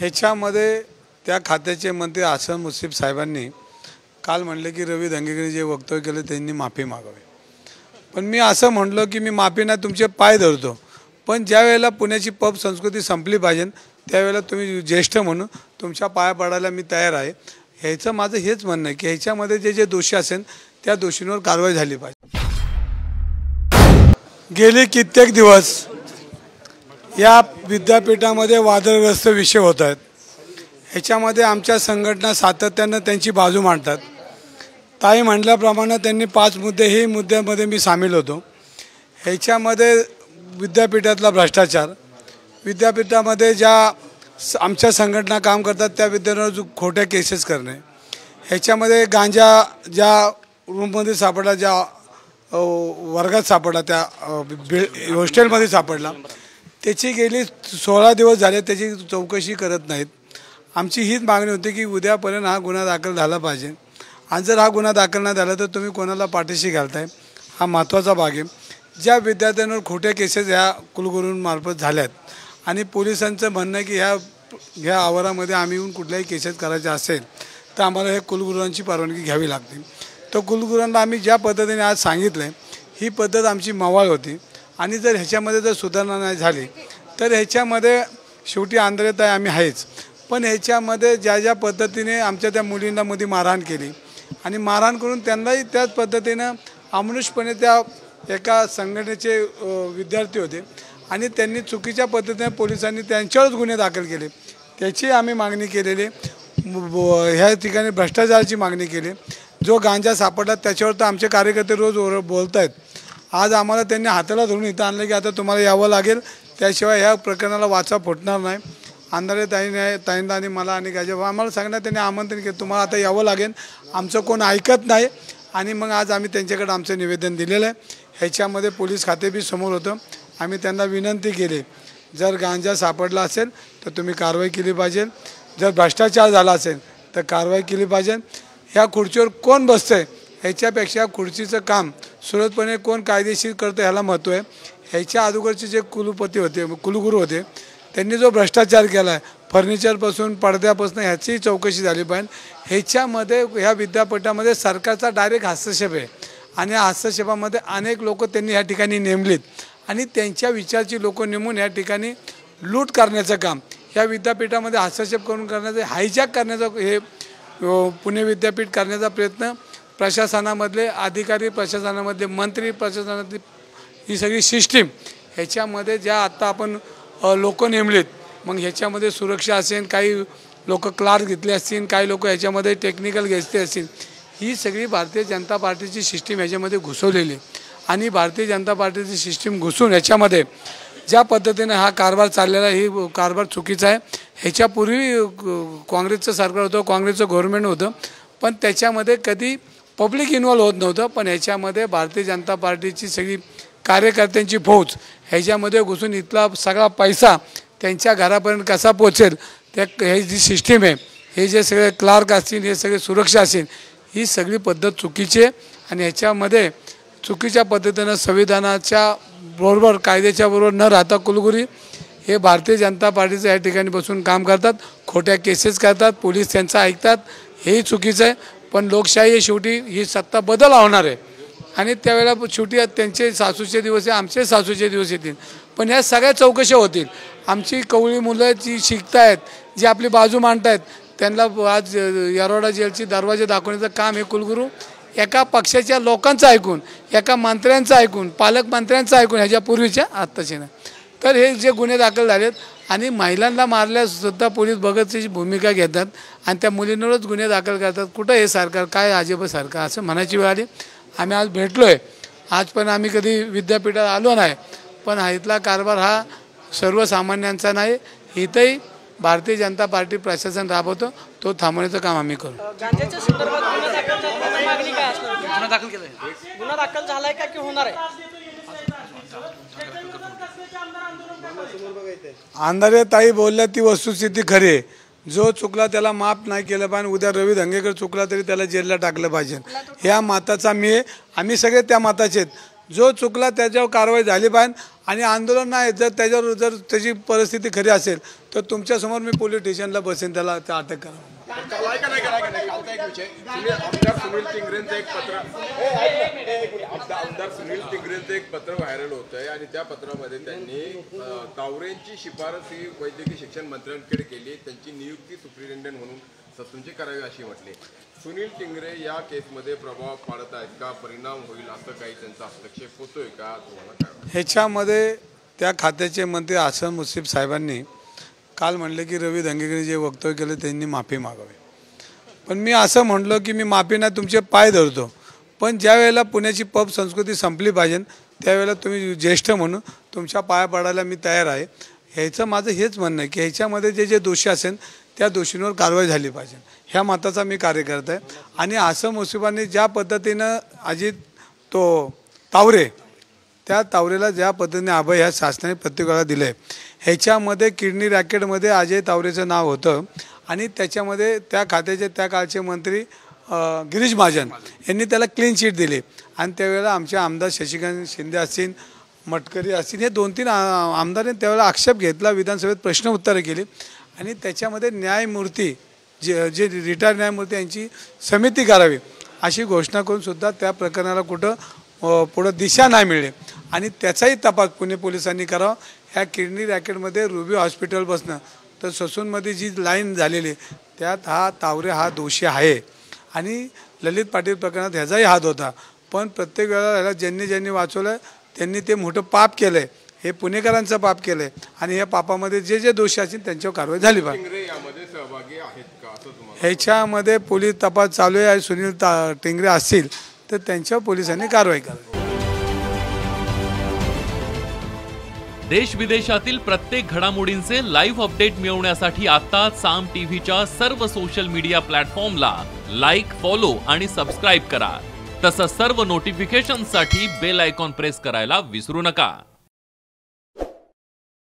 ह्याच्यामध्ये त्या खात्याचे मंत्री हसन मुश्रीफ साहेबांनी काल म्हणले की रवी दंगेकर जे वक्तव्य केलं त्यांनी माफी मागावी। पण मी असं म्हटलं की मी माफी नाही तुमचे पाय धरतो, पण ज्या वेळेला पुण्याची पब संस्कृती संपली पाहिजे त्यावेळेला तुम्ही ज्येष्ठ म्हणून तुमच्या पाया पडायला मी तयार आहे। ह्याचं माझं हेच म्हणणं आहे की ह्याच्यामध्ये जे दोषी असेल त्या दोषींवर कारवाई झाली पाहिजे। गेली कित्येक दिवस या विद्यापीठामध्ये वादग्रस्त विषय होत आहेत। ह्याच्यामध्ये आमच्या संघटना सातत्यानं त्यांची बाजू मांडतात। ताई म्हटल्याप्रमाणे त्यांनी 5 मुद्दे, हे मुद्द्यामध्ये मी सामील होतो। ह्याच्यामध्ये विद्यापीठातला भ्रष्टाचार, विद्यापीठामध्ये ज्या आमच्या संघटना काम करतात त्या विद्यार्थ्यांवर खोट्या केसेस करणे, ह्याच्यामध्ये गांजा ज्या रूममध्ये सापडला, ज्या वर्गात सापडला, त्या हॉस्टेलमध्ये सापडला, त्याची गेली 16 दिवस झाले त्याची चौकशी करत नाहीत। आमची हीच मागणी होती की उद्यापर्यंत हा गुन्हा दाखल झाला पाहिजे, आणि जर हा गुन्हा दाखल नाही झाला तर तुम्ही कोणाला पाठीशी घालताय हा महत्त्वाचा भाग आहे। ज्या विद्यार्थ्यांवर खोट्या केसेस ह्या कुलगुरूंमार्फत झाल्यात आणि पोलिसांचं म्हणणं आहे की ह्या आवारामध्ये आम्ही येऊन कुठल्याही केसेस करायचे असेल तर आम्हाला हे कुलगुरूंची परवानगी घ्यावी लागते। तर कुलगुरूंना आम्ही ज्या पद्धतीने आज सांगितलं ही पद्धत आमची मवाळ होती, आणि जर ह्याच्यामध्ये जर सुधारणा नाही झाली तर ह्याच्यामध्ये शेवटी आंदोलनात आहे आम्ही आहेच, पण ह्याच्यामध्ये ज्या पद्धतीने आमच्या त्या मुलींना मध्ये मारहाण केली आणि मारहाण करून त्यांनाही त्याच पद्धतीनं अमानुषपणे त्या एका संघटनेचे विद्यार्थी होते आणि त्यांनी चुकीच्या पद्धतीने पोलिसांनी त्यांच्यावरच गुन्हे दाखल केले, त्याची आम्ही मागणी केलेली। ह्या ठिकाणी भ्रष्टाचाराची मागणी केली। जो गांजा सापडला त्याच्यावर तर आमचे कार्यकर्ते रोज बोलत आहेत। आज आम्हाला त्यांनी हाताला धरून इथं आणलं की आता तुम्हाला यावं लागेल, त्याशिवाय ह्या प्रकरणाला वाचा फुटणार नाही। अंधारे ताईंना आणि मला आणि गाजेबा आम्हाला सांगण्यात त्यांनी आमंत्रण केलं तुम्हाला आता यावं लागेल, आमचं कोण ऐकत नाही। आणि मग आज आम्ही त्यांच्याकडे आमचं निवेदन दिलेलं आहे। ह्याच्यामध्ये पोलीस खाते बी समोर होतं। आम्ही त्यांना विनंती केली जर गांजा सापडला असेल तर तुम्ही कारवाई केली पाहिजे, जर भ्रष्टाचार झाला असेल तर कारवाई केली पाहिजे। ह्या खुर्चीवर कोण बसतंय ह्याच्यापेक्षा खुर्चीचं काम सुरळीतपणे कोण कायदेशीर करतं ह्याला महत्त्व आहे। ह्याच्या अगोदरचे जे कुलगुरू होते त्यांनी जो भ्रष्टाचार केला आहे फर्निचरपासून पडद्यापासून ह्याची चौकशी झाली पाहिजे। ह्याच्यामध्ये ह्या विद्यापीठामध्ये सरकारचा डायरेक्ट हस्तक्षेप आहे आणि या हस्तक्षेपामध्ये अनेक लोक त्यांनी ह्या ठिकाणी नेमलीत आणि त्यांच्या विचारची लोक नेमून ह्या ठिकाणी लूट करण्याचं काम ह्या विद्यापीठामध्ये हस्तक्षेप करून करण्याचं, हायजॅक करण्याचं हे पुणे विद्यापीठ करण्याचा प्रयत्न प्रशासनामधले अधिकारी, प्रशासनामधले मंत्री, प्रशासनातली ही सगळी सिस्टीम ह्याच्यामध्ये ज्या आत्ता आपण लोक नेमलेत, मग ह्याच्यामध्ये सुरक्षा असेल, काही लोक क्लार्क घेतले असतील, काही लोक ह्याच्यामध्ये टेक्निकल घेतले असतील, ही सगळी भारतीय जनता पार्टीची सिस्टीम ह्याच्यामध्ये घुसवलेली आणि भारतीय जनता पार्टीची सिस्टीम घुसून ह्याच्यामध्ये ज्या पद्धतीने हा कारभार चाललेला ही कारभार चुकीचा आहे। ह्याच्यापूर्वी काँग्रेसचं सरकार होतं, काँग्रेसचं गव्हर्नमेंट होतं, पण त्याच्यामध्ये कधी पब्लिक इन्व्हॉल्व होत नव्हतं, पण ह्याच्यामध्ये भारतीय जनता पार्टीची सगळी कार्यकर्त्यांची फौज ह्याच्यामध्ये घुसून इथला सगळा पैसा त्यांच्या घरापर्यंत कसा पोचेल त्या ही जी सिस्टीम आहे, हे जे सगळे क्लार्क असतील, हे सगळे सुरक्षा असेल, ही सगळी पद्धत चुकीची आहे आणि ह्याच्यामध्ये चुकीच्या पद्धतीनं संविधानाच्या बरोबर कायद्याच्या बरोबर न राहता कुलगुरू हे भारतीय जनता पार्टीचं या ठिकाणी बसून काम करतात, खोट्या केसेस करतात, पोलीस त्यांचं ऐकतात, हेही चुकीचं आहे। पण लोकशाही शेवटी ही सत्ता बदल होणार आहे आणि त्यावेळेला शेवटी त्यांचे सासूचे दिवस आहे, आमचे सासूचे दिवस येतील, पण ह्या सगळ्या चौकशा होतील। आमची कवळी मुलं जी शिकतायत, जी आपली बाजू मांडतायत, त्यांना आज येरवडा जेलची दरवाजे दाखवण्याचं काम हे कुलगुरू एका पक्षाच्या लोकांचं ऐकून, एका मंत्र्यांचं ऐकून, पालकमंत्र्यांचं ऐकून ह्याच्यापूर्वीच्या आत्ताचे ना, तर हे जे गुन्हे दाखल झालेत आणि महिलांना मारल्यासुद्धा पोलीस बघतची भूमिका घेतात आणि त्या मुलींवरच गुन्हे दाखल करतात। कुठं हे सरकार, काय अजब सरकार असं म्हणायची वेळ आली। आम्ही आज भेटलो आहे, आज पण आम्ही कधी विद्यापीठात आलो नाही, पण हा इथला कारभार हा सर्वसामान्यांचा नाही, इथंही भारतीय जनता पार्टी प्रशासन राबवतो, तो थांबवण्याचं काम आम्ही करू। गांजाच्या संदर्भात गुन्हा दाखल झालाय का की होणार आहे? अंधारे ताई बोलल्या ती वस्तुस्थिती खरी आहे। जो चुकला त्याला माफ नाही केलं पाहिजे, उद्या रवी दंगेकर चुकला तरी त्याला जेलला टाकलं पाहिजे, ह्या मताचा मी, आम्ही सगळे त्या मताचे आहेत। जो चुकला त्याच्यावर कारवाई झाली पाहिजे आणि आंदोलन नाही, जर त्याच्यावर जर त्याची परिस्थिती खरी असेल तर तुमच्यासमोर मी पोलीस स्टेशनला बसेन, त्याला अटक करा. आमदार सुनील टिंगरेंचं एक पत्र व्हायरल होत आहे आणि त्या पत्रामध्ये त्यांनी तावरेंची शिफारस ही वैद्यकीय शिक्षण मंत्र्यांकडे केली, त्यांची नियुक्ती सुप्रिटेंडेंट म्हणून ससूनची करावी अशी म्हटली. सुनील टिंगरे या केसमध्ये प्रभाव पाडत आहेत का, परिणाम होईल असं काही त्यांचा हस्तक्षेप होतोय का, तुम्हाला काय? ह्याच्यामध्ये त्या खात्याचे मंत्री हसन मुश्रीफ साहेबांनी काल म्हणले की रवी दंगेकरांनी जे वक्तव्य केलं त्यांनी माफी मागावी. पण मी असं म्हटलं की मी माफी नाही, तुमचे पाय धरतो, पण ज्या वेळेला पुण्याची पब संस्कृती संपली पाहिजे त्यावेळेला तुम्ही ज्येष्ठ म्हणून तुमच्या पाया पडायला मी तयार आहे. ह्याचं माझं हेच म्हणणं आहे की ह्याच्यामध्ये जे जे दोषी असेल त्या दोषींवर कारवाई झाली पाहिजे, ह्या मताचा मी कार्यकर्ता आहे. आणि हसन मुश्रीफांनी ज्या पद्धतीनं अजित तावरे, त्या तावरेला ज्या पद्धतीने अभय ह्या शासनाने प्रत्येकाला दिलं आहे, ह्याच्यामध्ये किडनी रॅकेटमध्ये अजय तावरेचं नाव होतं आणि त्याच्यामध्ये त्या खात्याचे त्या काळचे मंत्री गिरीश महाजन यांनी त्याला क्लीन चिट दिली. आणि त्यावेळेला आमचे आमदार शशिकांत शिंदे असतील, मटकरी असतील, हे 2-3 आमदारांनी त्यावेळेला आक्षेप घेतला, विधानसभेत प्रश्न उत्तरं केली आणि त्याच्यामध्ये न्यायमूर्ती जे रिटायर न्यायमूर्ती यांची समिती करावी अशी घोषणा करून सुद्धा त्या प्रकरणाला कुठं पुढं दिशा नाही मिळेल आणि त्याचाही तपास पुणे पोलिसांनी करावा. ह्या किडनी रॅकेटमध्ये रुबी हॉस्पिटलपासनं तर ससूनमध्ये जी लाईन झालेली त्यात हा तावरे हा दोषी आहे आणि ललित पाटील प्रकरणात ह्याचाही हात होता. पण प्रत्येक वेळेला ह्याला ज्यांनी वाचवलं त्यांनी ते मोठं पाप केलं आहे, हे पुणेकरांचं पाप केलं आहे आणि या पापामध्ये जे जे दोषी असतील त्यांच्यावर कारवाई झाली पाहिजे. ह्याच्यामध्ये पोलीस तपास चालू आहे. सुनील टिंगरे असतील तर त्यांच्यावर पोलिसांनी कारवाई करावी. देश विदेशातील प्रत्येक घडामोडींचे लाईव्ह अपडेट मिळवण्यासाठी आता साम टीव्हीच्या सर्व सोशल मीडिया प्लॅटफॉर्मला लाईक, फॉलो आणि सबस्क्राईब करा. तसंच सर्व नोटिफिकेशनसाठी बेल आयकॉन प्रेस करायला विसरू नका.